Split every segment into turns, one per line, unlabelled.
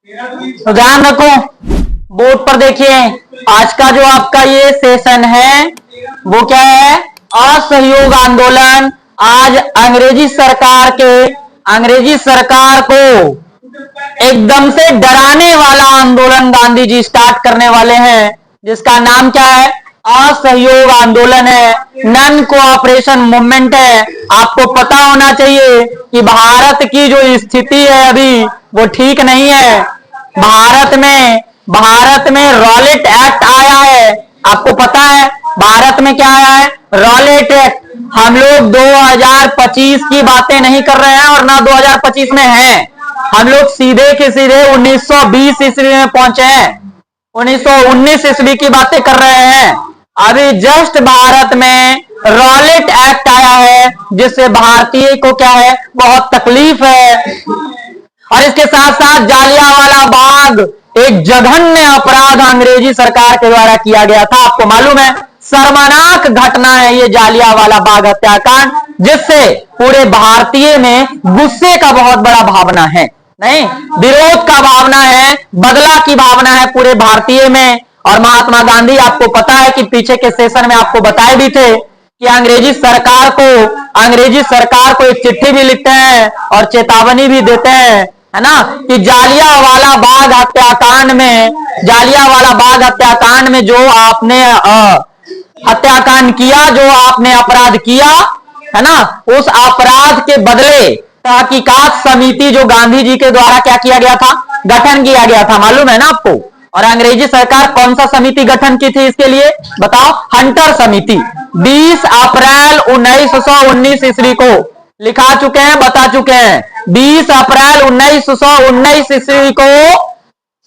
तो ध्यान रखो, बोर्ड पर देखिए आज का जो आपका ये सेशन है वो क्या है, असहयोग आंदोलन। आज अंग्रेजी सरकार को एकदम से डराने वाला आंदोलन गांधी जी स्टार्ट करने वाले हैं, जिसका नाम क्या है, असहयोग आंदोलन है, नॉन कोऑपरेशन मूवमेंट है। आपको पता होना चाहिए कि भारत की जो स्थिति है अभी वो ठीक नहीं है। भारत में रॉलेट एक्ट आया है, आपको पता है भारत में क्या आया है, रॉलेट एक्ट। हम लोग 2025 की बातें नहीं कर रहे हैं और ना 2025 में हैं, हम लोग सीधे के सीधे 1920 ईस्वी में पहुंचे हैं, 1919 ईस्वी की बातें कर रहे हैं। अभी जस्ट भारत में रॉलेट एक्ट आया है जिससे भारतीय को क्या है, बहुत तकलीफ है। और इसके साथ साथ जालियांवाला बाग एक जघन्य अपराध अंग्रेजी सरकार के द्वारा किया गया था, आपको मालूम है, शर्मनाक घटना है ये जालियांवाला बाग हत्याकांड, जिससे पूरे भारतीय में गुस्से का बहुत बड़ा भावना है, नहीं विरोध का भावना है, बदला की भावना है पूरे भारतीय में। और महात्मा गांधी, आपको पता है कि पीछे के सेशन में आपको बताए भी थे कि अंग्रेजी सरकार को एक चिट्ठी भी लिखते हैं और चेतावनी भी देते हैं, है ना, कि जालियांवाला बाग हत्याकांड में जो आपने हत्याकांड किया, जो आपने अपराध किया, है ना, उस अपराध के बदले तहकीकात समिति जो गांधी जी के द्वारा क्या किया गया था, गठन किया गया था, मालूम है ना आपको। और अंग्रेजी सरकार कौन सा समिति गठन की थी इसके लिए, बताओ, हंटर समिति। 20 अप्रैल 1919 ईस्वी को लिखा चुके हैं, बता चुके हैं, 20 अप्रैल 1919 ईस्वी को,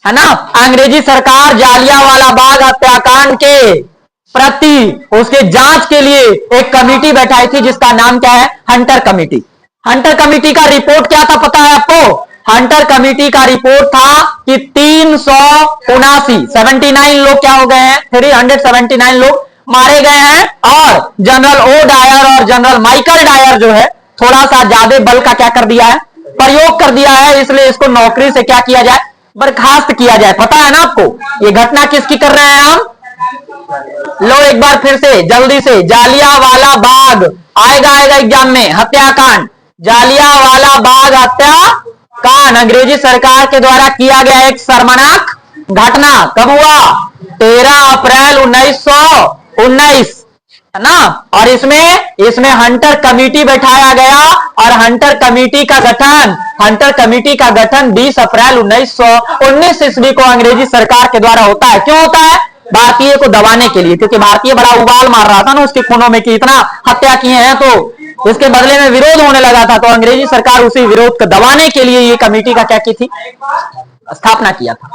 है ना, अंग्रेजी सरकार जालियांवाला बाग हत्याकांड के प्रति उसके जांच के लिए एक कमेटी बैठाई थी जिसका नाम क्या है, हंटर कमेटी। हंटर कमेटी का रिपोर्ट क्या था पता है आपको, हंटर कमेटी का रिपोर्ट था कि 79 लोग क्या हो गए हैं, 379 लोग मारे गए हैं, और जनरल ओ डायर और जनरल माइकल डायर जो है थोड़ा सा ज्यादा बल का क्या कर दिया है, प्रयोग कर दिया है, इसलिए इसको नौकरी से क्या किया जाए, बर्खास्त किया जाए। पता है ना आपको ये घटना किसकी कर रहे हैं हम, लो एक बार फिर से जल्दी से, जालियांवाला बाग आएगा एग्जाम में, हत्याकांड, जालियांवाला बाग हत्याकांड अंग्रेजी सरकार के द्वारा किया गया एक शर्मनाक घटना। कब हुआ, 13 अप्रैल 1919, है ना। और इसमें हंटर कमेटी बैठाया गया, और हंटर कमेटी का गठन 20 अप्रैल 1919 ईस्वी को अंग्रेजी सरकार के द्वारा होता है। क्यों होता है, भारतीय को दबाने के लिए, क्योंकि भारतीय बड़ा उबाल मार रहा था ना उसके खूनों में कि इतना हत्या किए हैं, तो उसके बदले में विरोध होने लगा था, तो अंग्रेजी सरकार उसी विरोध को दबाने के लिए ये कमेटी का क्या की थी, स्थापना किया था।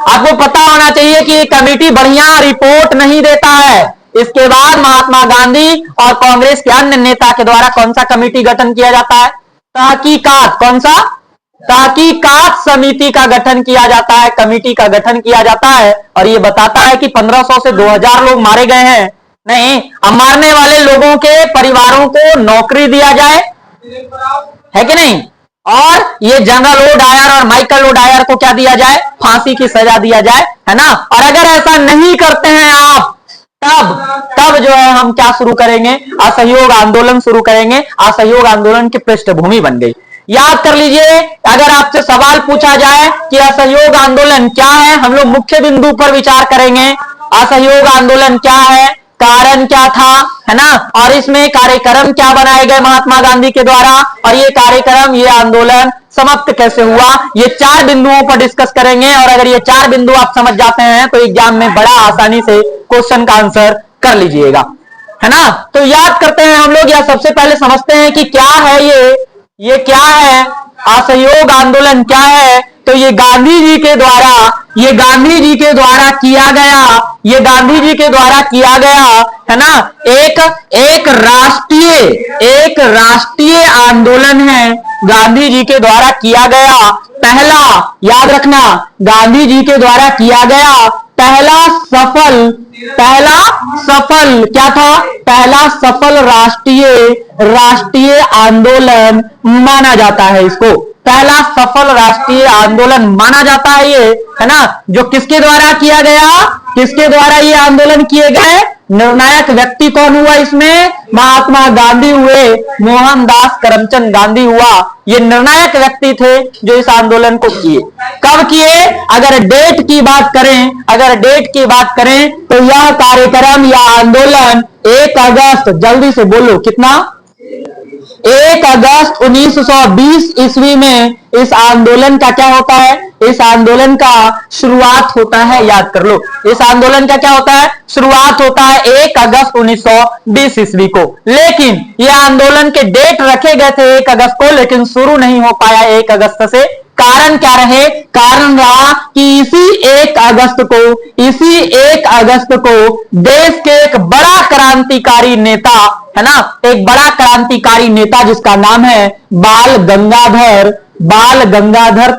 आपको पता होना चाहिए कि ये कमेटी बढ़िया रिपोर्ट नहीं देता है। इसके बाद महात्मा गांधी और कांग्रेस के अन्य नेता के द्वारा कौन सा कमेटी गठन किया जाता है, तहकीकात, कौन सा, तहकीकात समिति का गठन किया जाता है, कमेटी का गठन किया जाता है। और ये बताता है कि 1500 से 2000 लोग मारे गए हैं, नहीं, अब मारने वाले लोगों के परिवारों को नौकरी दिया जाए, है कि नहीं, और ये जनरल ओ डायर और माइकल ओ डायर को क्या दिया जाए, फांसी की सजा दिया जाए, है ना। और अगर ऐसा नहीं करते हैं आप, तब जो है हम क्या शुरू करेंगे, असहयोग आंदोलन शुरू करेंगे। असहयोग आंदोलन की पृष्ठभूमि बन गई। याद कर लीजिए, अगर आपसे सवाल पूछा जाए कि असहयोग आंदोलन क्या है, हम लोग मुख्य बिंदु पर विचार करेंगे। असहयोग आंदोलन क्या है, कारण क्या था, है ना, और इसमें कार्यक्रम क्या बनाए गए महात्मा गांधी के द्वारा, और ये कार्यक्रम, ये आंदोलन समाप्त कैसे हुआ, ये 4 बिंदुओं पर डिस्कस करेंगे। और अगर ये 4 बिंदु आप समझ जाते हैं तो एग्जाम में बड़ा आसानी से क्वेश्चन का आंसर कर लीजिएगा, है ना। तो याद करते हैं हम लोग, या सबसे पहले समझते हैं कि क्या है ये क्या है, असहयोग आंदोलन क्या है। तो ये गांधी जी के द्वारा किया गया, है ना, एक राष्ट्रीय आंदोलन है, गांधी जी के द्वारा किया गया पहला, याद रखना, गांधी जी के द्वारा किया गया पहला सफल क्या था, पहला सफल राष्ट्रीय आंदोलन माना जाता है इसको, पहला सफल राष्ट्रीय आंदोलन माना जाता है ये, है ना, जो किसके द्वारा किया गया, किसके द्वारा ये आंदोलन किए गए, निर्णायक व्यक्ति कौन हुआ इसमें, महात्मा गांधी हुए, मोहनदास करमचंद गांधी हुआ, ये निर्णायक व्यक्ति थे जो इस आंदोलन को किए। कब किए, अगर डेट की बात करें, अगर डेट की बात करें तो यह कार्यक्रम या आंदोलन 1 अगस्त, जल्दी से बोलो कितना, 1 अगस्त 1920 ईस्वी में इस आंदोलन का क्या होता है, इस आंदोलन का शुरुआत होता है, याद कर लो, इस आंदोलन का क्या होता है, शुरुआत होता है 1 अगस्त 1920 ईस्वी को। लेकिन यह आंदोलन के डेट रखे गए थे 1 अगस्त को, लेकिन शुरू नहीं हो पाया 1 अगस्त से। कारण क्या रहे, कारण रहा कि इसी 1 अगस्त को, इसी 1 अगस्त को देश के एक बड़ा क्रांतिकारी नेता, है ना, एक बड़ा क्रांतिकारी नेता जिसका नाम है बाल गंगाधर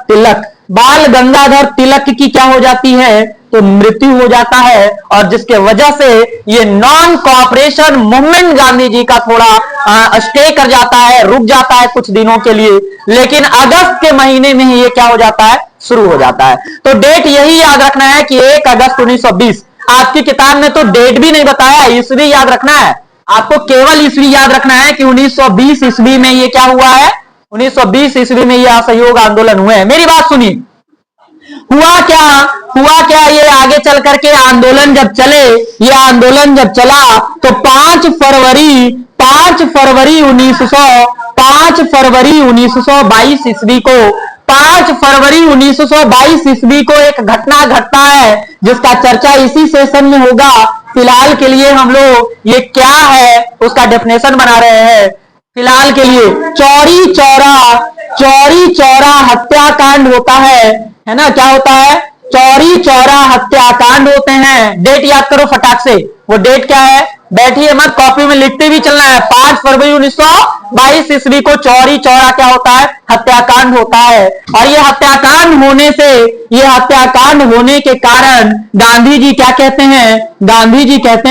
तिलक, बाल गंगाधर तिलक की क्या हो जाती है, तो मृत्यु हो जाता है, और जिसके वजह से ये non cooperation movement Gandhi ji का थोड़ा स्टे कर जाता है, रुक जाता है कुछ दिनों के लिए, लेकिन अगस्त के महीने में ही ये क्या हो जाता है, शुरू हो जाता है। तो डेट यही याद रखना है कि 1 अगस्त 1920, आपकी किताब में तो डेट भी नहीं बताया, ईस्वी याद रखना है, आपको केवल ईस्वी याद रखना है कि 1920 ईस्वी में ये क्या हुआ है, 1920 ईस्वी में ये असहयोग आंदोलन हुए हैं। मेरी बात सुनिए, हुआ क्या, ये आगे चल करके आंदोलन जब चले, ये आंदोलन जब चला तो 5 फरवरी 1922 ईस्वी को, 5 फरवरी 1922 ईस्वी को एक घटना घटता है जिसका चर्चा इसी सेशन में होगा। फिलहाल के लिए हम लोग ये क्या है उसका डेफिनेशन बना रहे हैं। फिलहाल के लिए चौरी चौरा हत्याकांड होता है ना, क्या होता है, चौरी चौरा हत्याकांड होते हैं। डेट याद करो फटाक से, वो डेट क्या है, बैठिए मत, कॉपी में लिखते भी चलना है। 5 फरवरी 1922 ईस्वी को चौरी चौरा क्या होता है, हत्याकांड होता है। और ये हत्याकांड होने के कारण गांधी जी क्या कहते हैं, गांधी जी कहते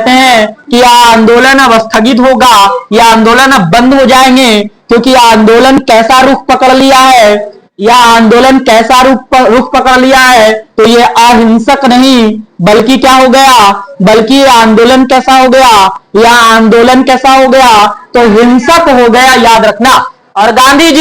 हैं कि यह आंदोलन अब स्थगित होगा, यह आंदोलन अब बंद हो जाएंगे, क्योंकि आंदोलन कैसा रुख पकड़ लिया है, यह आंदोलन कैसा रुख पकड़ लिया है, तो ये अहिंसक नहीं बल्कि क्या हो गया, बल्कि आंदोलन कैसा हो गया, यह आंदोलन कैसा हो गया, तो हिंसक हो गया, याद रखना। और गांधी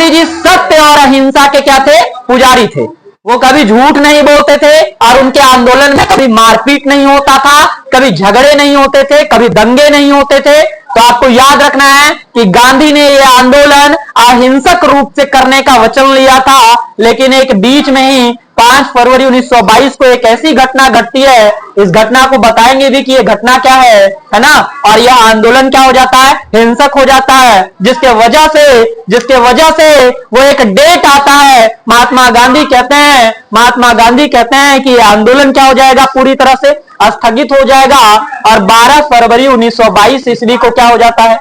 जी सत्य और अहिंसा के क्या थे, पुजारी थे। वो कभी झूठ नहीं बोलते थे, और उनके आंदोलन में कभी मारपीट नहीं होता था, कभी झगड़े नहीं होते थे, कभी दंगे नहीं होते थे। तो आपको याद रखना है कि गांधी ने यह आंदोलन अहिंसक रूप से करने का वचन लिया था, लेकिन एक बीच में ही 5 फरवरी 1922 को एक ऐसी घटना घटती है, इस घटना को बताएंगे भी कि ये घटना क्या है ना, और यह आंदोलन क्या हो जाता है, हिंसक हो जाता है, जिसके वजह से वो एक डेट आता है। महात्मा गांधी कहते हैं कि आंदोलन क्या हो जाएगा, पूरी तरह से स्थगित हो जाएगा। और 12 फरवरी 1922 ईस्वी को क्या हो जाता है,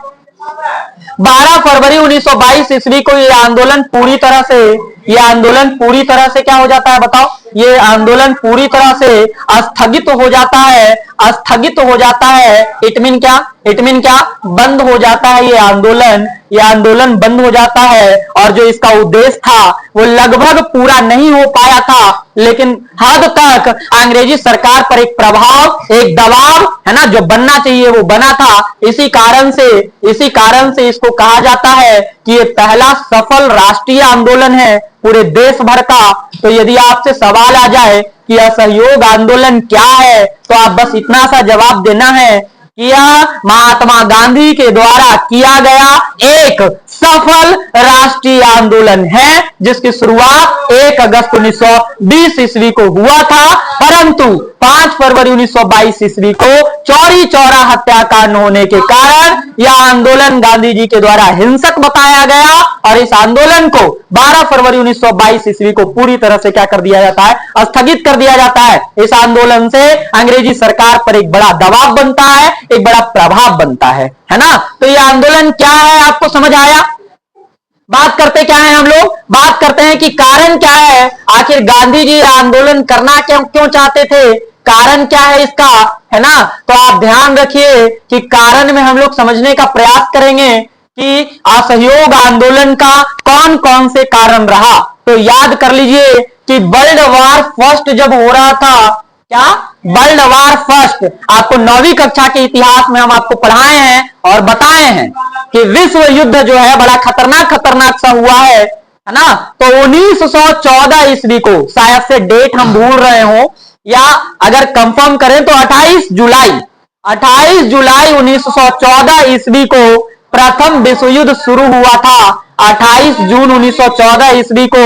12 फरवरी 1922 ईस्वी को ये आंदोलन पूरी तरह से क्या हो जाता है, बताओ, ये आंदोलन पूरी तरह से स्थगित हो जाता है, इट मीन क्या, बंद हो जाता है ये आंदोलन बंद हो जाता है। और जो इसका उद्देश्य था वो लगभग पूरा नहीं हो पाया था, लेकिन हद तक अंग्रेजी सरकार पर एक प्रभाव, एक दबाव, है ना, जो बनना चाहिए वो बना था। इसी कारण से इसको कहा जाता है कि ये पहला सफल राष्ट्रीय आंदोलन है पूरे देश भर का। तो यदि आपसे सवाल आ जाए कि असहयोग आंदोलन क्या है, तो आप बस इतना सा जवाब देना है कि यह महात्मा गांधी के द्वारा किया गया एक सफल राष्ट्रीय आंदोलन है, जिसकी शुरुआत 1 अगस्त 1920 ईस्वी को हुआ था, परंतु 5 फरवरी 1922 ईस्वी को चौरी चौरा हत्याकांड होने के कारण यह आंदोलन गांधी जी के द्वारा हिंसक बताया गया, और इस आंदोलन को 12 फरवरी 1922 ईस्वी को पूरी तरह से क्या कर दिया जाता है, स्थगित कर दिया जाता है। इस आंदोलन से अंग्रेजी सरकार पर एक बड़ा दबाव बनता है, एक बड़ा प्रभाव बनता है ना। तो यह आंदोलन क्या है, आपको समझ आया। बात करते क्या है, हम लोग बात करते हैं कि कारण क्या है, आखिर गांधी जी आंदोलन करना क्यों चाहते थे, कारण क्या है इसका, है ना। तो आप ध्यान रखिए कि कारण में हम लोग समझने का प्रयास करेंगे कि असहयोग आंदोलन का कौन कौन से कारण रहा। तो याद कर लीजिए कि वर्ल्ड वॉर फर्स्ट जब हो रहा था, क्या वर्ल्ड वॉर फर्स्ट, आपको 9वीं कक्षा के इतिहास में हम आपको पढ़ाए हैं और बताए हैं कि विश्व युद्ध जो है बड़ा खतरनाक सा हुआ है ना। तो 1914 ईस्वी को, शायद से डेट हम भूल रहे हो या अगर कंफर्म करें तो 28 जुलाई 1914 ईस्वी को प्रथम विश्व युद्ध शुरू हुआ था। 28 जून 1914 ईस्वी को,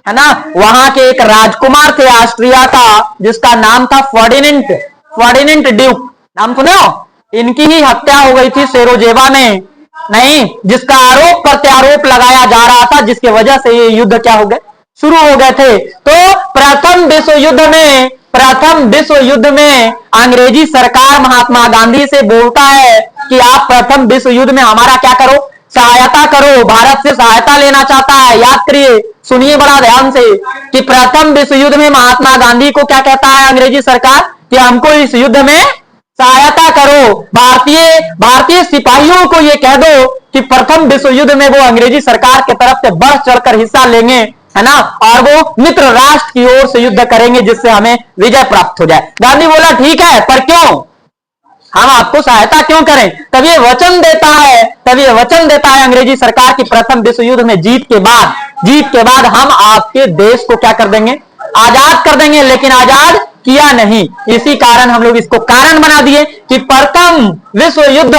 है ना, वहां के एक राजकुमार थे ऑस्ट्रिया का, जिसका नाम था फर्डिनेंट ड्यूक, नाम सुने हो? इनकी ही हत्या हो गई थी सेरोजेवा में, नहीं, जिसका आरोप प्रत्यारोप लगाया जा रहा था, जिसकी वजह से ये युद्ध क्या हो गए, शुरू हो गए थे। तो प्रथम विश्व युद्ध में अंग्रेजी सरकार महात्मा गांधी से बोलता है कि आप प्रथम विश्व युद्ध में हमारा क्या करो, सहायता करो, भारत से सहायता लेना चाहता है। याद करिए, सुनिए बड़ा ध्यान से कि प्रथम विश्व युद्ध में महात्मा गांधी को क्या कहता है अंग्रेजी सरकार कि हमको इस युद्ध में सहायता करो। भारतीय सिपाहियों को ये कह दो कि प्रथम विश्व युद्ध में वो अंग्रेजी सरकार की तरफ से बढ़ चढ़कर हिस्सा लेंगे, है ना, और वो मित्र राष्ट्र की ओर से युद्ध करेंगे जिससे हमें विजय प्राप्त हो जाए। गांधी बोला ठीक है, पर क्यों, हम आपको सहायता क्यों करें। तब ये वचन देता है अंग्रेजी सरकार की प्रथम विश्व युद्ध में जीत के बाद हम आपके देश को क्या कर देंगे, आजाद कर देंगे। लेकिन आजाद किया नहीं। इसी कारण हम लोग इसको कारण बना दिए कि प्रथम विश्व युद्ध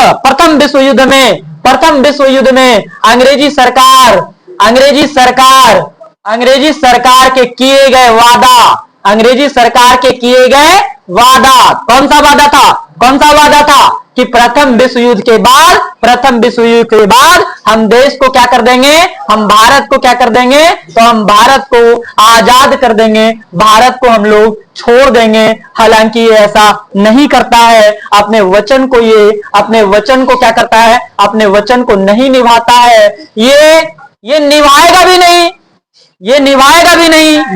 में अंग्रेजी सरकार के किए गए वादा, कौन सा वादा था कि प्रथम विश्व युद्ध के बाद हम देश को क्या कर देंगे, हम भारत को क्या कर देंगे, तो हम भारत को आजाद कर देंगे, भारत को हम लोग छोड़ देंगे। हालांकि ये ऐसा नहीं करता है, अपने वचन को क्या करता है, अपने वचन को नहीं निभाता है। ये निभाएगा भी नहीं, ये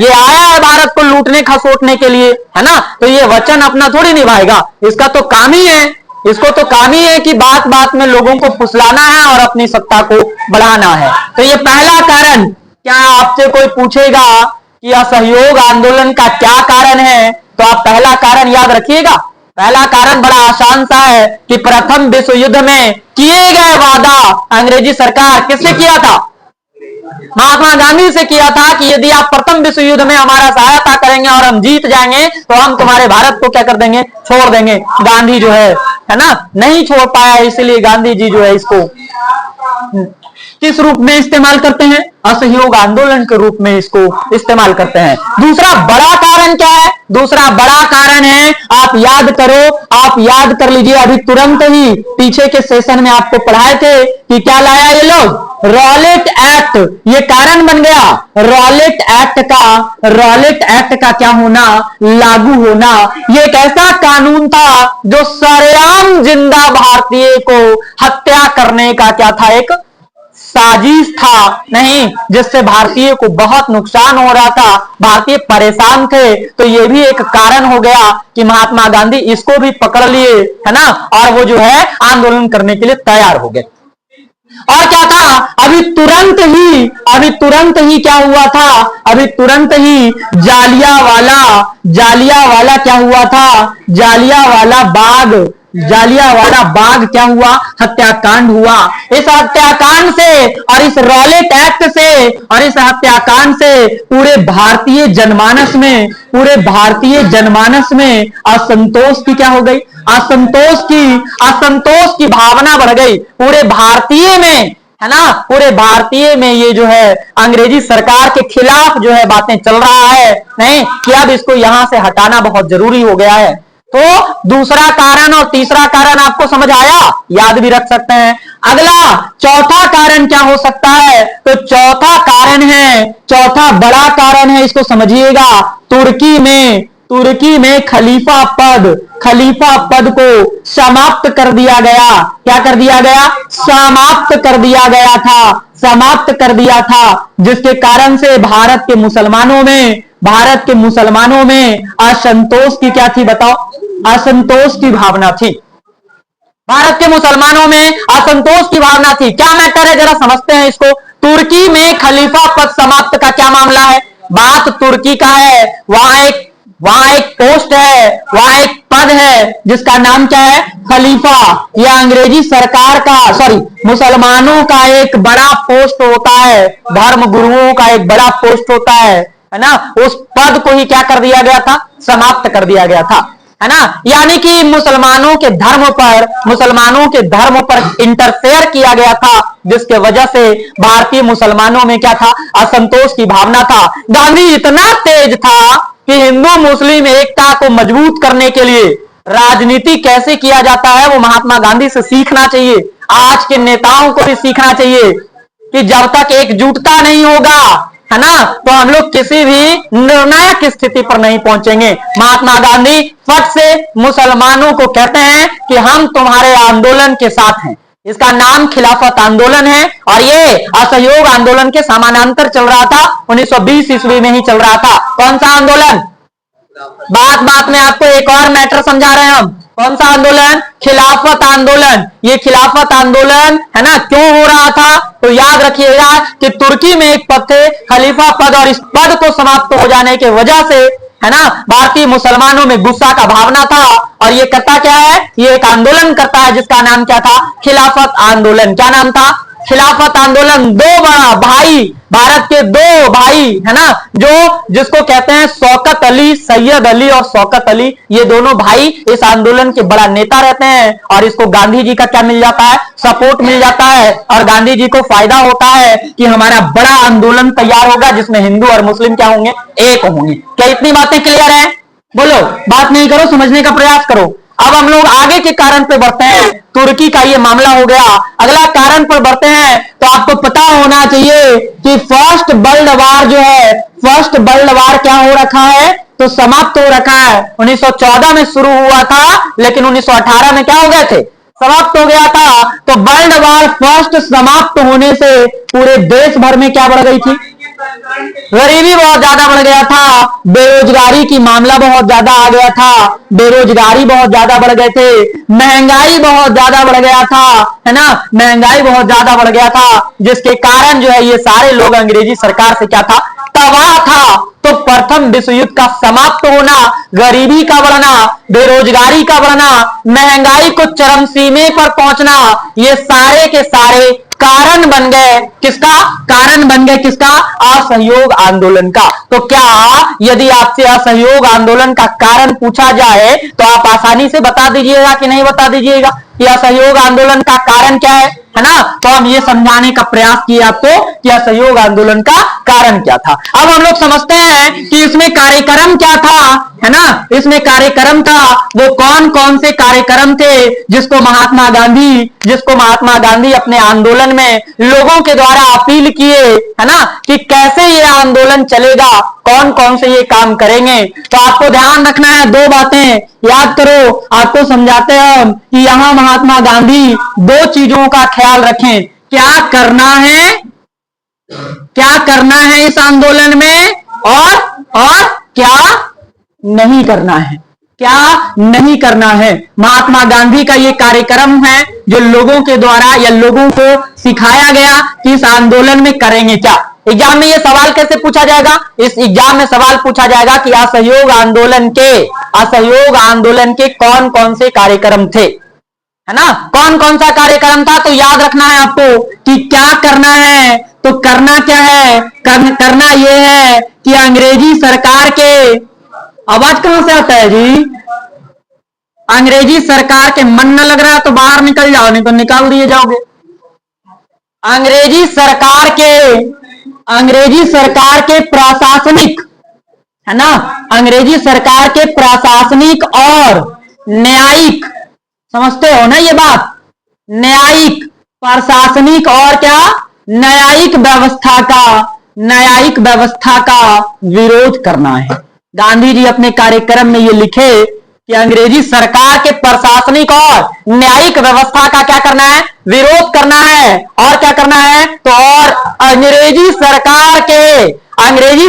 आया है भारत को लूटने खसोटने के लिए, है ना, तो ये वचन अपना थोड़ी निभाएगा। इसका तो काम ही है कि बात में लोगों को फुसलाना है और अपनी सत्ता को बढ़ाना है। तो ये पहला कारण। क्या आपसे कोई पूछेगा कि असहयोग आंदोलन का क्या कारण है, तो आप पहला कारण याद रखिएगा। पहला कारण बड़ा आसान सा है कि प्रथम विश्व युद्ध में किए गए वादा अंग्रेजी सरकार किससे किया था, महात्मा गांधी से किया था कि यदि आप प्रथम विश्व युद्ध में हमारा सहायता करेंगे और हम जीत जाएंगे तो हम तुम्हारे भारत को क्या कर देंगे, छोड़ देंगे। गांधी जो है ना, नहीं छोड़ पाया, इसलिए गांधी जी जो है इसको किस रूप में इस्तेमाल करते हैं, असहयोग आंदोलन के रूप में इसको इस्तेमाल करते हैं। दूसरा बड़ा कारण क्या है, दूसरा बड़ा कारण है, आप याद कर लीजिए, अभी तुरंत ही पीछे के सेशन में आपको पढ़ाए थे कि क्या लाया ये लोग, रॉलेट एक्ट। ये कारण बन गया रॉलेट एक्ट का क्या होना, लागू होना। ये एक ऐसा कानून था जो सरेआम जिंदा भारतीय को हत्या करने का क्या था, एक साजिश था, नहीं, जिससे भारतीय को बहुत नुकसान हो रहा था, भारतीय परेशान थे। तो ये भी एक कारण हो गया कि महात्मा गांधी इसको भी पकड़ लिए, है ना, और वो जो है आंदोलन करने के लिए तैयार हो गए। और क्या था, अभी तुरंत ही क्या हुआ था, अभी तुरंत ही जालियावाला क्या हुआ था, जालियावाला बाग क्या हुआ, हत्याकांड हुआ। इस हत्याकांड से और इस रॉलेट एक्ट से और इस हत्याकांड से पूरे भारतीय जनमानस में असंतोष की क्या हो गई, असंतोष की भावना बढ़ गई पूरे भारतीय में, है ना, पूरे भारतीय में। ये जो है अंग्रेजी सरकार के खिलाफ जो है बातें चल रहा है, नहीं कि अब इसको यहां से हटाना बहुत जरूरी हो गया है। तो दूसरा कारण और तीसरा कारण आपको समझ आया, याद भी रख सकते हैं। अगला चौथा कारण क्या हो सकता है, तो चौथा बड़ा कारण है, इसको समझिएगा। तुर्की में खलीफा पद को समाप्त कर दिया गया। क्या कर दिया गया, समाप्त कर दिया था, जिसके कारण से भारत के मुसलमानों में असंतोष की क्या थी बताओ, असंतोष की भावना थी। भारत के मुसलमानों में असंतोष की भावना थी। क्या मैटर है, जरा समझते हैं इसको। तुर्की में खलीफा पद समाप्त का क्या मामला है? बात तुर्की का है। वहां एक पोस्ट है, वहां एक पद है जिसका नाम क्या है? खलीफा। यह अंग्रेजी सरकार का, सॉरी, मुसलमानों का एक बड़ा पोस्ट होता है, धर्म गुरुओं का एक बड़ा पोस्ट होता है ना। उस पद को ही क्या कर दिया गया था? समाप्त कर दिया गया था, है ना। यानी कि मुसलमानों के धर्म पर इंटरफेयर किया गया था, जिसके वजह से भारतीय मुसलमानों में क्या था? असंतोष की भावना था। गांधी इतना तेज था कि हिंदू मुस्लिम एकता को मजबूत करने के लिए राजनीति कैसे किया जाता है वो महात्मा गांधी से सीखना चाहिए। आज के नेताओं को भी सीखना चाहिए कि जब तक एकजुटता नहीं होगा, है ना, तो हम लोग किसी भी निर्णायक स्थिति पर नहीं पहुंचेंगे। महात्मा गांधी फट से मुसलमानों को कहते हैं कि हम तुम्हारे आंदोलन के साथ हैं। इसका नाम खिलाफत आंदोलन है और ये असहयोग आंदोलन के समानांतर चल रहा था। 1920 ईस्वी में ही चल रहा था। कौन सा आंदोलन? बात में आपको एक और मैटर समझा रहे हैं हम। कौन सा आंदोलन? खिलाफत आंदोलन। ये खिलाफत आंदोलन, है ना, क्यों हो रहा था? तो याद रखिएगा कि तुर्की में एक पद थे, खलीफा पद, और इस पद को समाप्त हो जाने की वजह से, है ना, भारतीय मुसलमानों में गुस्सा का भावना था और ये करता क्या है? ये एक आंदोलन करता है जिसका नाम क्या था? खिलाफत आंदोलन। क्या नाम था? खिलाफत आंदोलन। दो बड़ा भाई, भारत के दो भाई, है ना, जिसको कहते हैं शौकत अली, सैयद अली और शौकत अली, ये दोनों भाई इस आंदोलन के बड़ा नेता रहते हैं और इसको गांधी जी का क्या मिल जाता है? सपोर्ट मिल जाता है और गांधी जी को फायदा होता है कि हमारा बड़ा आंदोलन तैयार होगा जिसमें हिंदू और मुस्लिम क्या होंगे? एक होंगे। क्या इतनी बातें क्लियर है? बोलो, बात नहीं करो, समझने का प्रयास करो। अब हम लोग आगे के कारण पे बढ़ते हैं। तुर्की का ये मामला हो गया। अगला कारण पर बढ़ते हैं तो आपको पता होना चाहिए कि फर्स्ट वर्ल्ड वार जो है, फर्स्ट वर्ल्ड वार क्या हो रखा है? तो समाप्त हो रखा है। 1914 में शुरू हुआ था लेकिन 1918 में क्या हो गए थे? समाप्त हो गया था। तो वर्ल्ड वार फर्स्ट समाप्त होने से पूरे देश भर में क्या बढ़ गई थी? गरीबी बहुत ज्यादा बढ़ गया था, बेरोजगारी की मामला बहुत ज्यादा आ गया था, बेरोजगारी बहुत ज्यादा बढ़ गए थे, महंगाई बहुत ज्यादा बढ़ गया था, है ना, महंगाई बहुत ज्यादा बढ़ गया था, जिसके कारण जो है ये सारे लोग अंग्रेजी सरकार से क्या था? तबाह था। तो प्रथम विश्व युद्ध का समाप्त होना, गरीबी का बढ़ना, बेरोजगारी का बढ़ना, महंगाई को चरम सीमे पर पहुंचना, ये सारे के सारे कारण बन गए। किसका? कारण बन गए किसका? असहयोग आंदोलन का। तो क्या यदि आपसे असहयोग आंदोलन का कारण पूछा जाए तो आप आसानी से बता दीजिएगा कि नहीं बता दीजिएगा कि असहयोग आंदोलन का कारण क्या है ना? तो हम ये समझाने का प्रयास किया आपको कि असहयोग आंदोलन का कारण क्या था। अब हम लोग समझते हैं कि इसमें कार्यक्रम क्या था, है ना। इसमें कार्यक्रम था, वो कौन कौन से कार्यक्रम थे जिसको महात्मा गांधी अपने आंदोलन में लोगों के द्वारा अपील किए, है ना, कि कैसे ये आंदोलन चलेगा, कौन कौन से ये काम करेंगे। तो आपको ध्यान रखना है, दो बातें याद करो। आपको समझाते हैं हम कि यहां महात्मा गांधी दो चीजों का ख्याल रखें। क्या करना है इस आंदोलन में और क्या नहीं करना है, क्या नहीं करना है। महात्मा गांधी का ये कार्यक्रम है जो लोगों के द्वारा या लोगों को सिखाया गया कि इस आंदोलन में करेंगे क्या। एग्जाम में ये सवाल कैसे पूछा जाएगा? इस एग्जाम में सवाल पूछा जाएगा कि असहयोग आंदोलन के कौन कौन से कार्यक्रम थे, है ना, कौन कौन सा कार्यक्रम था। तो याद रखना है आपको कि क्या करना है। तो करना क्या है? करना यह है कि अंग्रेजी सरकार के, आवाज कहां से आता है जी? अंग्रेजी सरकार के मन न लग रहा है तो बाहर निकल जाओ, नहीं तो निकाल दिए जाओगे। अंग्रेजी सरकार के प्रशासनिक, है ना, अंग्रेजी सरकार के प्रशासनिक और न्यायिक, समझते हो ना ये बात? न्यायिक, प्रशासनिक और क्या? न्यायिक व्यवस्था का विरोध करना है। गांधी जी अपने कार्यक्रम में ये लिखे कि अंग्रेजी सरकार के प्रशासनिक और न्यायिक व्यवस्था का क्या करना है? विरोध करना है। और क्या करना है? तो और अंग्रेजी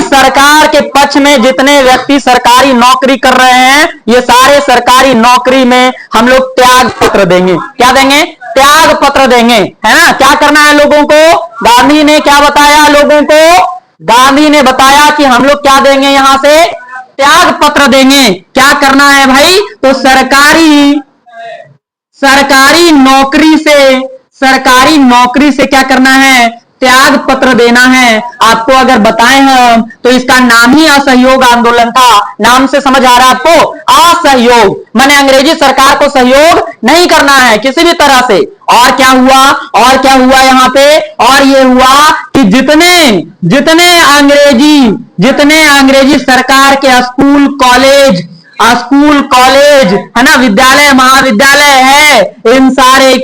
सरकार के पक्ष में जितने व्यक्ति सरकारी नौकरी कर रहे हैं, ये सारे सरकारी नौकरी में हम लोग त्याग पत्र देंगे। क्या देंगे? त्याग पत्र देंगे, है ना। क्या करना है लोगों को? गांधी ने क्या बताया लोगों को? गांधी ने बताया कि हम लोग क्या देंगे, यहां से त्याग पत्र देंगे। क्या करना है भाई? तो सरकारी नौकरी से क्या करना है? त्याग पत्र देना है। आपको अगर बताएं हम तो इसका नाम ही असहयोग आंदोलन था। नाम से समझ आ रहा है आपको? असहयोग माने अंग्रेजी सरकार को सहयोग नहीं करना है किसी भी तरह से। और क्या हुआ? और क्या हुआ यहाँ पे? और ये हुआ कि जितने अंग्रेजी सरकार के स्कूल कॉलेज है ना, विद्यालय महाविद्यालय है, इन सारे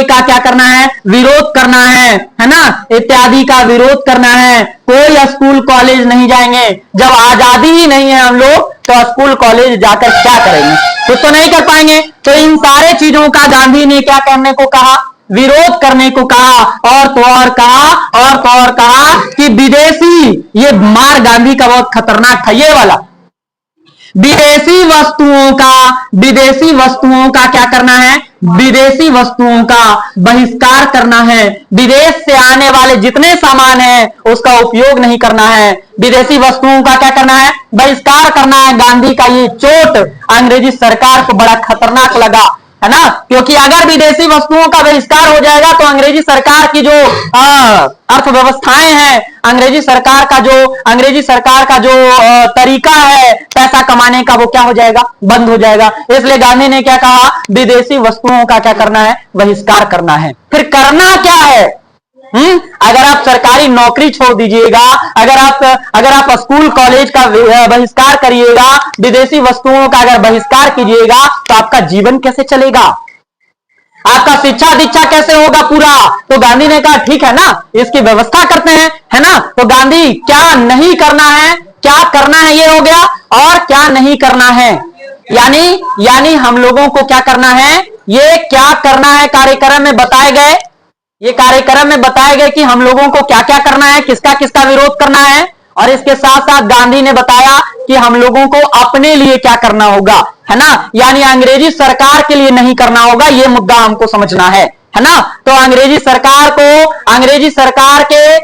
का क्या करना है? विरोध करना है ना, इत्यादि का विरोध करना है। कोई स्कूल कॉलेज नहीं जाएंगे। जब आजादी ही नहीं है हम लोग तो स्कूल कॉलेज जाकर क्या करेंगे? कुछ तो नहीं कर पाएंगे। तो इन सारे चीजों का गांधी ने क्या करने को कहा? विरोध करने को कहा। और तो और कहा कि विदेशी, ये मार गांधी का बहुत खतरनाक था ये वाला, विदेशी वस्तुओं का क्या करना है? विदेशी वस्तुओं का बहिष्कार करना है। विदेश से आने वाले जितने सामान हैं उसका उपयोग नहीं करना है। विदेशी वस्तुओं का क्या करना है? बहिष्कार करना है। गांधी का ये चोट अंग्रेजी सरकार को बड़ा खतरनाक लगा, है ना, क्योंकि अगर विदेशी वस्तुओं का बहिष्कार हो जाएगा तो अंग्रेजी सरकार की जो अर्थव्यवस्थाएं हैं, अंग्रेजी सरकार का जो तरीका है पैसा कमाने का, वो क्या हो जाएगा? बंद हो जाएगा। इसलिए गांधी ने क्या कहा? विदेशी वस्तुओं का क्या करना है? बहिष्कार करना है। फिर करना क्या है? अगर आप सरकारी नौकरी छोड़ दीजिएगा, अगर आप स्कूल कॉलेज का बहिष्कार करिएगा, विदेशी वस्तुओं का अगर बहिष्कार कीजिएगा तो आपका जीवन कैसे चलेगा? आपका शिक्षा दीक्षा कैसे होगा पूरा? तो गांधी ने कहा ठीक है ना, इसकी व्यवस्था करते हैं, है ना। तो गांधी क्या नहीं करना है, क्या करना है ये हो गया, और क्या नहीं करना है, यानी हम लोगों को क्या करना है, ये क्या करना है कार्यक्रम में बताए गए। ये कार्यक्रम में बताए गए कि हम लोगों को क्या क्या करना है, किसका किसका विरोध करना है। और इसके साथ साथ गांधी ने बताया कि हम लोगों को अपने लिए क्या करना होगा, है ना, यानी अंग्रेजी सरकार के लिए नहीं करना होगा। ये मुद्दा हमको समझना है ना। तो अंग्रेजी सरकार के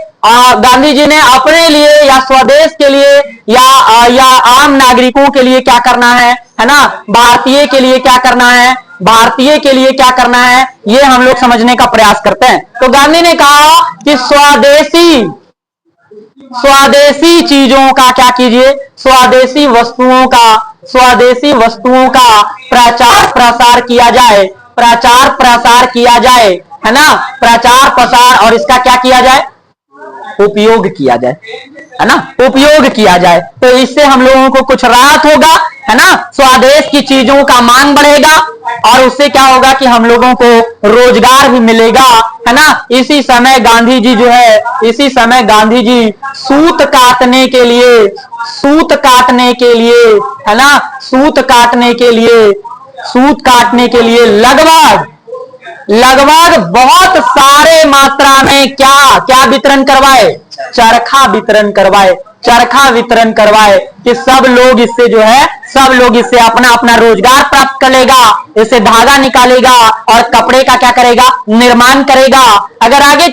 गांधी जी ने अपने लिए या स्वदेश के लिए या आम नागरिकों के लिए क्या करना है ना, भारतीय के लिए क्या करना है, भारतीय के लिए क्या करना है, ये हम लोग समझने का प्रयास करते हैं। तो गांधी ने कहा कि स्वदेशी चीजों का क्या कीजिए, स्वदेशी वस्तुओं का प्रचार प्रसार किया जाए, है ना, प्रचार प्रसार, और इसका क्या किया जाए? उपयोग किया जाए, है ना, उपयोग किया जाए। तो इससे हम लोगों को कुछ राहत होगा, है ना, स्वदेश की चीजों का मांग बढ़ेगा, और उससे क्या होगा कि हम लोगों को रोजगार भी मिलेगा, है ना। इसी समय गांधी जी सूत काटने के लिए लगभग बहुत सारे मात्रा में क्या वितरण करवाए? चरखा वितरण करवाए कि सब लोग इससे अपना अपना रोजगार प्राप्त करेगा, इससे धागा निकालेगा और कपड़े का क्या करेगा? निर्माण करेगा। अगर आगे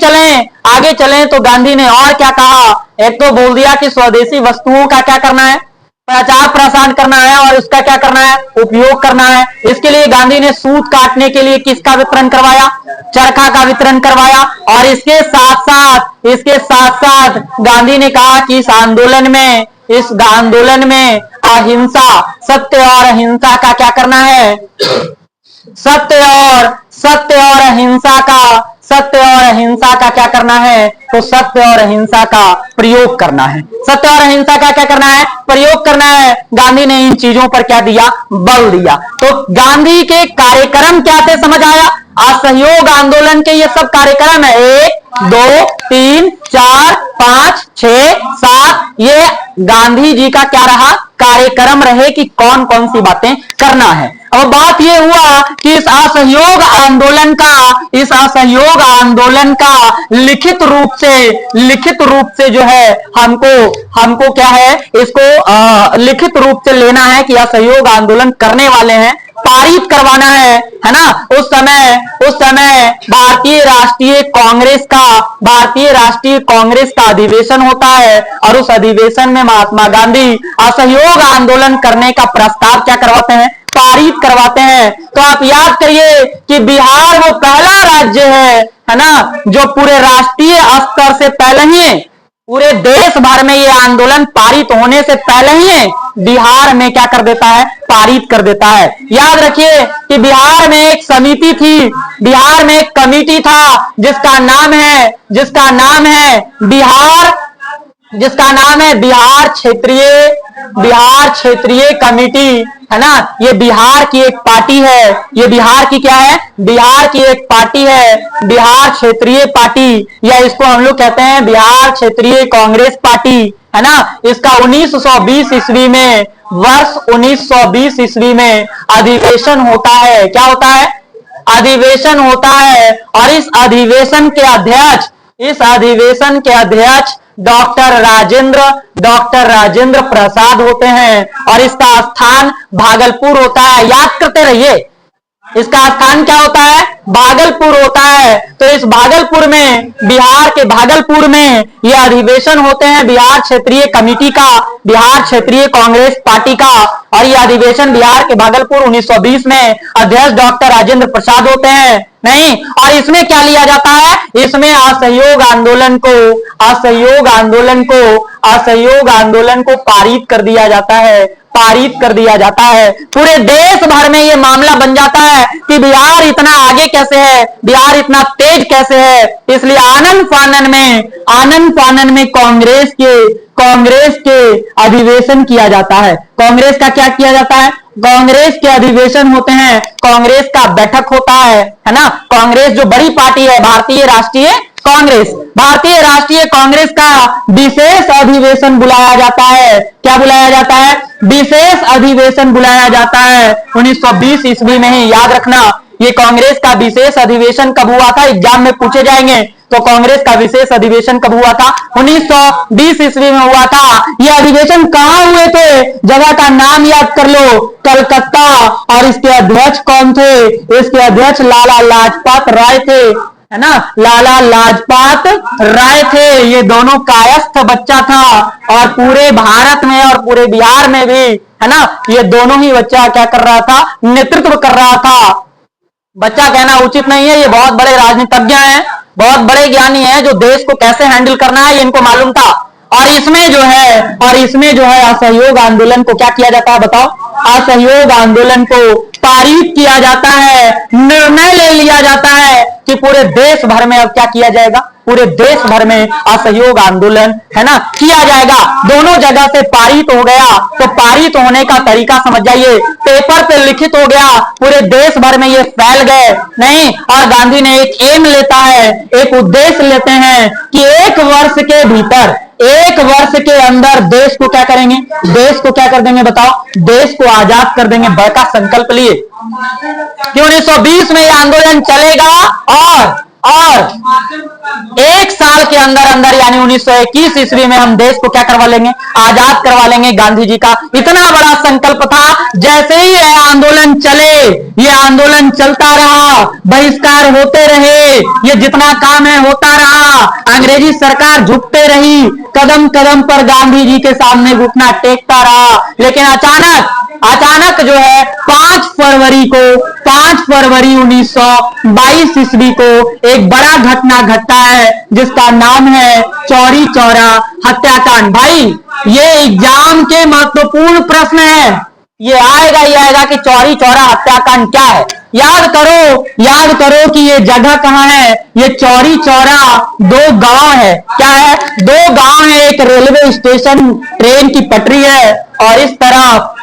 चलें तो गांधी ने और क्या कहा? एक तो बोल दिया कि स्वदेशी वस्तुओं का क्या करना है? प्रचार प्रसार करना है, और उसका क्या करना है? उपयोग करना है। इसके लिए गांधी ने सूत काटने के लिए किसका वितरण करवाया? चरखा का वितरण करवाया। और इसके साथ साथ गांधी ने कहा कि इस आंदोलन में अहिंसा, सत्य और अहिंसा का क्या करना है? सत्य और अहिंसा का क्या करना है? तो सत्य और अहिंसा का प्रयोग करना है। सत्य और अहिंसा का क्या करना है? प्रयोग करना है। गांधी ने इन चीजों पर क्या दिया? बल दिया। तो गांधी के कार्यक्रम क्या थे समझ आया? असहयोग आंदोलन के ये सब कार्यक्रम है, 1 2 3 4 5 6 7, ये गांधी जी का क्या रहा? कार्यक्रम रहे कि कौन कौन सी बातें करना है। अब बात ये हुआ कि इस असहयोग आंदोलन का लिखित रूप से जो है हमको क्या है, इसको लिखित रूप से लेना है कि असहयोग आंदोलन करने वाले हैं, पारित करवाना है ना। उस समय भारतीय राष्ट्रीय कांग्रेस का अधिवेशन होता है और उस अधिवेशन में महात्मा गांधी असहयोग आंदोलन करने का प्रस्ताव क्या करवाते हैं, पारित करवाते हैं। तो आप याद करिए कि बिहार वो पहला राज्य है ना, जो पूरे राष्ट्रीय स्तर से पहले ही, पूरे देश भर में ये आंदोलन पारित होने से पहले ही बिहार में क्या कर देता है, पारित कर देता है। याद रखिए कि बिहार में एक समिति थी, बिहार में एक कमिटी था जिसका नाम है बिहार क्षेत्रीय कमेटी, है ना। ये बिहार की एक पार्टी है, ये बिहार की क्या है, बिहार की एक पार्टी है, बिहार क्षेत्रीय पार्टी, या इसको हम लोग कहते हैं बिहार क्षेत्रीय कांग्रेस पार्टी, है ना। इसका 1920 ईस्वी में, वर्ष 1920 ईस्वी में अधिवेशन होता है। क्या होता है, अधिवेशन होता है। और इस अधिवेशन के अध्यक्ष डॉक्टर राजेंद्र प्रसाद होते हैं और इसका स्थान भागलपुर होता है। याद करते रहिए, इसका स्थान क्या होता है, भागलपुर होता है। तो इस भागलपुर में, बिहार के भागलपुर में ये अधिवेशन होते हैं बिहार क्षेत्रीय कमेटी का, बिहार क्षेत्रीय कांग्रेस पार्टी का। और ये अधिवेशन बिहार के भागलपुर 1920 में अध्यक्ष डॉक्टर राजेंद्र प्रसाद होते हैं। नहीं, और इसमें क्या लिया जाता है, इसमें असहयोग आंदोलन को पारित कर दिया जाता है। पूरे देश भर में ये मामला बन जाता है कि बिहार इतना आगे कैसे है, बिहार इतना तेज कैसे है। इसलिए आनन फानन में कांग्रेस के अधिवेशन किया जाता है। कांग्रेस का क्या किया जाता है, कांग्रेस के अधिवेशन होते हैं, कांग्रेस का बैठक होता है ना। कांग्रेस जो बड़ी पार्टी है, भारतीय राष्ट्रीय कांग्रेस का विशेष अधिवेशन बुलाया जाता है। क्या बुलाया जाता है, विशेष अधिवेशन बुलाया जाता है 1920 ईस्वी में ही। याद रखना, ये कांग्रेस का विशेष अधिवेशन कब हुआ था, एग्जाम में पूछे जाएंगे। तो कांग्रेस का विशेष अधिवेशन कब हुआ था, 1920 ईस्वी में हुआ था। ये अधिवेशन कहां हुए थे, जगह का नाम याद कर लो, कलकत्ता। और इसके अध्यक्ष कौन थे, इसके अध्यक्ष लाला लाजपत राय थे, है ना, लाला लाजपत राय थे। ये दोनों कायस्थ बच्चा था और पूरे भारत में और पूरे बिहार में भी, है ना, ये दोनों ही बच्चा क्या कर रहा था, नेतृत्व कर रहा था। बच्चा कहना उचित नहीं है, ये बहुत बड़े राजनीतिज्ञ हैं, बहुत बड़े ज्ञानी हैं, जो देश को कैसे हैंडल करना है ये इनको मालूम था। और इसमें जो है असहयोग आंदोलन को क्या किया जाता है, बताओ, असहयोग आंदोलन को पारित किया जाता है। निर्णय ले लिया जाता है कि पूरे देश भर में अब क्या किया जाएगा, पूरे देश भर में असहयोग आंदोलन, है ना, किया जाएगा। दोनों जगह से पारित हो गया। तो पारित होने का तरीका समझ जाइए, पेपर पे लिखित हो गया, पूरे देश भर में ये फैल गए। नहीं, और गांधी ने एक एम लेता है, एक उद्देश्य लेते हैं कि एक वर्ष के अंदर देश को क्या करेंगे, देश को क्या कर देंगे, बताओ, देश को आजाद कर देंगे। बड़का संकल्प लिए कि 1920 में यह आंदोलन चलेगा और एक साल के अंदर यानी 1921 ईस्वी में हम देश को क्या करवा लेंगे, आजाद करवा लेंगे। गांधी जी का इतना बड़ा संकल्प था। जैसे ही यह आंदोलन चले, ये आंदोलन चलता रहा, बहिष्कार होते रहे, ये जितना काम है होता रहा, अंग्रेजी सरकार झुकते रही, कदम कदम पर गांधी जी के सामने घुटना टेकता रहा। लेकिन अचानक जो है 5 फरवरी 1922 ईस्वी को एक बड़ा घटना घटता है जिसका नाम है चौरी चौरा हत्याकांड। भाई, ये एग्जाम के महत्वपूर्ण प्रश्न है, ये आएगा कि चौरी चौरा हत्याकांड क्या है। याद करो कि ये जगह कहाँ है। ये चौरी चौरा 2 गांव है। क्या है, 2 गांव है, एक रेलवे स्टेशन, ट्रेन की पटरी है, और इस तरफ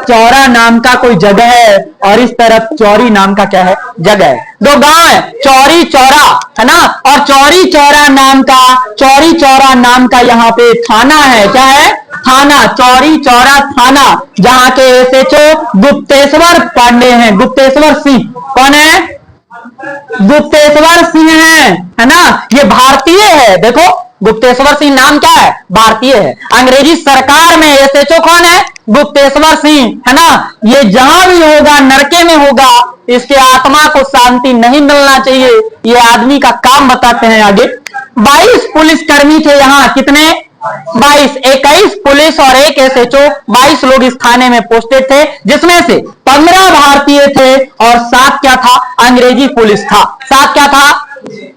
चौरा नाम का कोई जगह है, और इस तरफ चौरी नाम का क्या है, जगह है। 2 गांव है, चौरी चौरा, है ना। और चौरी चौरा नाम का यहाँ पे थाना है। क्या है, थाना, चौरी चौरा थाना, जहां के एसएचओ गुप्तेश्वर पांडे हैं, गुप्तेश्वर सिंह। कौन है? गुप्तेश्वर सिंह है ना। ये भारतीय है, देखो गुप्तेश्वर सिंह नाम क्या है? भारतीय है। अंग्रेजी सरकार में एसएचओ कौन है? गुप्तेश्वर सिंह, है ना। ये जहां भी होगा नरके में होगा, इसके आत्मा को शांति नहीं मिलना चाहिए। ये आदमी का काम बताते हैं आगे। 22 पुलिसकर्मी थे यहाँ, कितने? 22, 21 पुलिस और 1 एसएचओ, 22 लोग इस थाने में पोस्टेड थे, जिसमें से 15 भारतीय थे और 7 क्या था? अंग्रेजी पुलिस था। 7 क्या था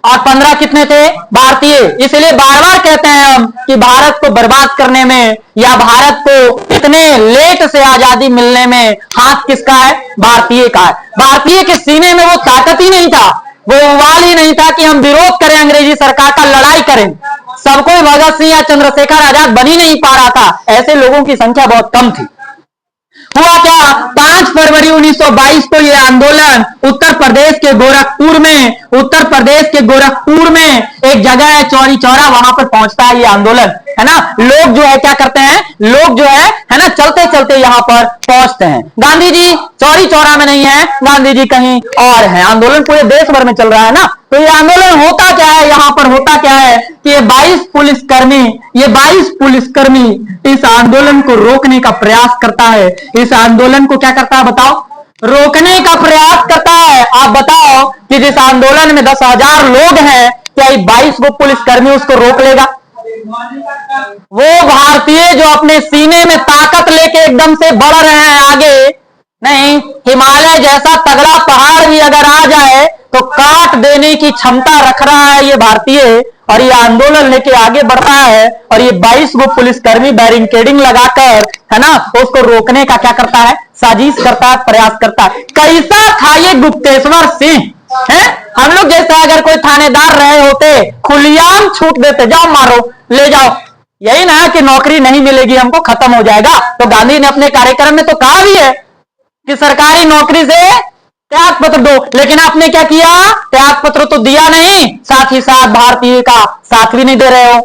और 15 कितने थे? भारतीय। इसलिए बार बार कहते हैं हम कि भारत को बर्बाद करने में या भारत को इतने लेट से आजादी मिलने में हाथ किसका है? भारतीय का है। भारतीय के सीने में वो ताकत ही नहीं था, वो उबाल ही नहीं था कि हम विरोध करें अंग्रेजी सरकार का, लड़ाई करें। सबको भगत सिंह या चंद्रशेखर आजाद बन ही नहीं पा रहा था, ऐसे लोगों की संख्या बहुत कम थी। हुआ क्या? 5 फरवरी 1922 को यह आंदोलन उत्तर प्रदेश के गोरखपुर में एक जगह है चौरी चौरा, वहां पर पहुंचता है ये आंदोलन, है ना। लोग जो है क्या करते हैं? लोग जो है ना, चलते चलते यहां पर पहुंचते हैं। गांधी जी चौरी चौरा में नहीं है, गांधी जी कहीं और है। आंदोलन पूरे देश भर में चल रहा है ना। तो ये आंदोलन होता क्या है? यहां पर होता क्या है कि ये 22 पुलिसकर्मी इस आंदोलन को रोकने का प्रयास करता है। इस आंदोलन को क्या करता है बताओ? रोकने का प्रयास करता है। आप बताओ कि जिस आंदोलन में 10,000 लोग हैं, क्या 22 को पुलिसकर्मी उसको रोक लेगा? वो भारतीय जो अपने सीने में ताकत लेके एकदम से बढ़ रहे हैं आगे, नहीं, हिमालय जैसा तगड़ा पहाड़ भी अगर आ जाए तो काट देने की क्षमता रख रहा है ये भारतीय, और ये आंदोलन लेके आगे बढ़ रहा है। और ये 22 वो पुलिसकर्मी बैरिकेडिंग लगाकर, है ना, उसको रोकने का क्या करता है? साजिश करता है, प्रयास करता है। कैसा था ये गुप्तेश्वर सिंह? है, हम लोग जैसा अगर कोई थानेदार रहे होते, खुलेआम छूट देते, जाओ मारो, ले जाओ, यही ना कि नौकरी नहीं मिलेगी हमको, खत्म हो जाएगा। तो गांधी ने अपने कार्यक्रम में तो कहा भी है कि सरकारी नौकरी से त्याग पत्र दो, लेकिन आपने क्या किया? त्याग पत्र तो दिया नहीं, साथ ही साथ भारतीय का साथ भी नहीं दे रहे हो।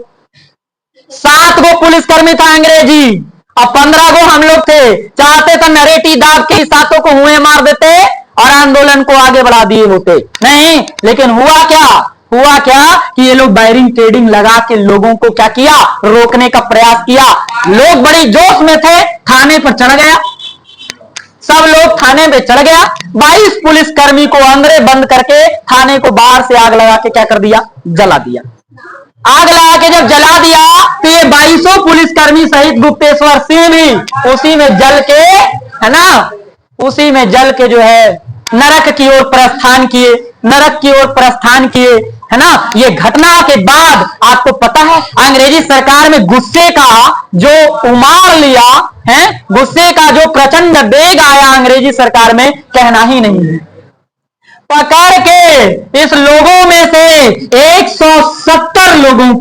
7 गो पुलिसकर्मी था अंग्रेजी और 15 गो हम लोग थे। चाहते तो नरेटी दाब के 7 को हुए मार देते और आंदोलन को आगे बढ़ा दिए होते, नहीं। लेकिन हुआ क्या कि ये लोग बैरिकेडिंग लगा के लोगों को क्या किया? रोकने का प्रयास किया। लोग बड़ी जोश में थे, थाने पर चढ़ गया, सब लोग थाने पे चढ़ गया। 22 पुलिसकर्मी को अंदर बंद करके थाने को बाहर से आग लगा के क्या कर दिया? जला दिया। आग लगा के जब जला दिया तो ये 22 पुलिसकर्मी सहित गुप्तेश्वर सिंह भी उसी में जल के, है ना, उसी में जल के जो है नरक की ओर प्रस्थान किए, है ना। ये घटना के बाद आपको पता है अंग्रेजी सरकार में गुस्से का जो उमार लिया है, गुस्से का जो प्रचंड वेग आया अंग्रेजी सरकार में, कहना ही नहीं है। पकड़ के इस लोगों में से 170 लोगों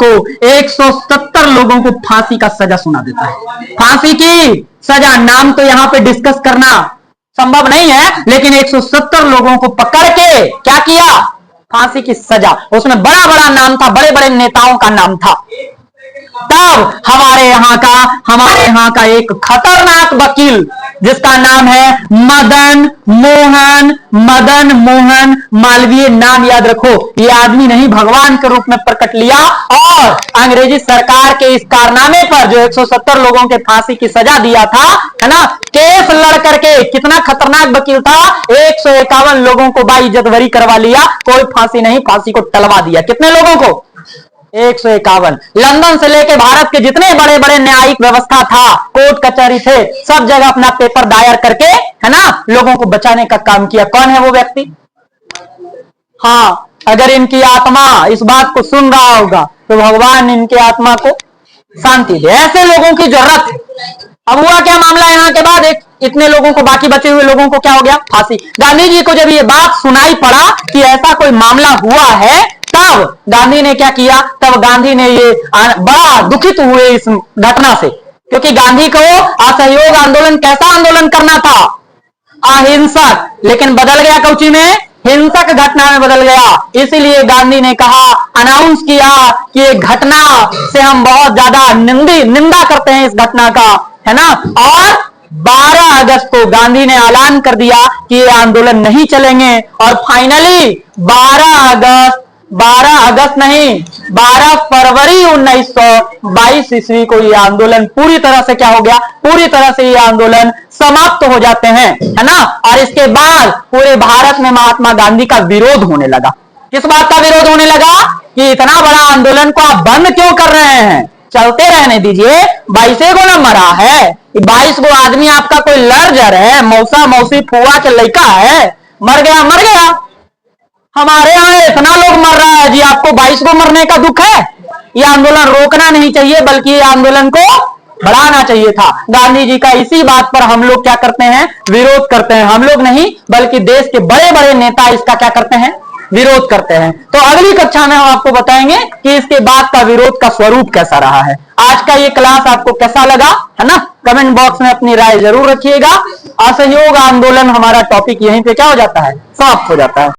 को फांसी का सजा सुना देता है। फांसी की सजा, नाम तो यहां पे डिस्कस करना संभव नहीं है, लेकिन 170 लोगों को पकड़ के क्या किया? फांसी की सजा। उसमें बड़ा बड़ा नाम था, बड़े बड़े नेताओं का नाम था। तब हमारे यहाँ का एक खतरनाक वकील जिसका नाम है मदन मोहन मालवीय, नाम याद रखो। ये आदमी नहीं भगवान के रूप में प्रकट लिया और अंग्रेजी सरकार के इस कारनामे पर जो 170 लोगों के फांसी की सजा दिया था, है ना, केस लड़ करके, कितना खतरनाक वकील था, 151 लोगों को बाइज्जत बरी करवा लिया, कोई फांसी नहीं, फांसी को टलवा दिया। कितने लोगों को? 151। लंदन से लेके भारत के जितने बड़े बड़े न्यायिक व्यवस्था था, कोर्ट कचहरी थे, सब जगह अपना पेपर दायर करके, है ना, लोगों को बचाने का काम किया। कौन है वो व्यक्ति? हाँ, अगर इनकी आत्मा इस बात को सुन रहा होगा तो भगवान इनकी आत्मा को शांति दे। ऐसे लोगों की जरूरत है। अब हुआ क्या मामला? यहाँ के बाद इतने लोगों को, बाकी बचे हुए लोगों को क्या हो गया? फांसी। गांधी जी को जब ये बात सुनाई पड़ा कि ऐसा कोई मामला हुआ है, तब गांधी ने क्या किया? तब गांधी ने ये बड़ा दुखित हुए इस घटना से, क्योंकि गांधी को असहयोग आंदोलन कैसा आंदोलन करना था? अहिंसक, लेकिन बदल गया कौची में? हिंसक घटना में बदल गया। इसीलिए गांधी ने कहा, अनाउंस किया कि ये घटना से हम बहुत ज्यादा निंदा करते हैं इस घटना का, है ना। और 12 अगस्त को गांधी ने ऐलान कर दिया कि ये आंदोलन नहीं चलेंगे। और फाइनली 12 अगस्त नहीं, 12 फरवरी 1922 ईस्वी को यह आंदोलन पूरी तरह से क्या हो गया, पूरी तरह से यह आंदोलन समाप्त हो जाते हैं, है ना। और इसके बाद पूरे भारत में महात्मा गांधी का विरोध होने लगा। किस बात का विरोध होने लगा कि इतना बड़ा आंदोलन को आप बंद क्यों कर रहे हैं, चलते रहने दीजिए। 22 को ना मरा है, 22 को आदमी आपका कोई लर्जर है, मौसा मौसी फुआ के लड़का है, मर गया मर गया। हमारे यहां इतना लोग मर रहा है जी, आपको 22 को मरने का दुख है। यह आंदोलन रोकना नहीं चाहिए, बल्कि यह आंदोलन को बढ़ाना चाहिए था। गांधी जी का इसी बात पर हम लोग क्या करते हैं, विरोध करते हैं। हम लोग नहीं बल्कि देश के बड़े बड़े नेता इसका क्या करते हैं, विरोध करते हैं। तो अगली कक्षा में हम आपको बताएंगे कि इसके बाद का विरोध का स्वरूप कैसा रहा है। आज का ये क्लास आपको कैसा लगा, है ना। कमेंट बॉक्स में अपनी राय जरूर रखिएगा। असहयोग आंदोलन हमारा टॉपिक यहीं पे क्या हो जाता है, समाप्त हो जाता है।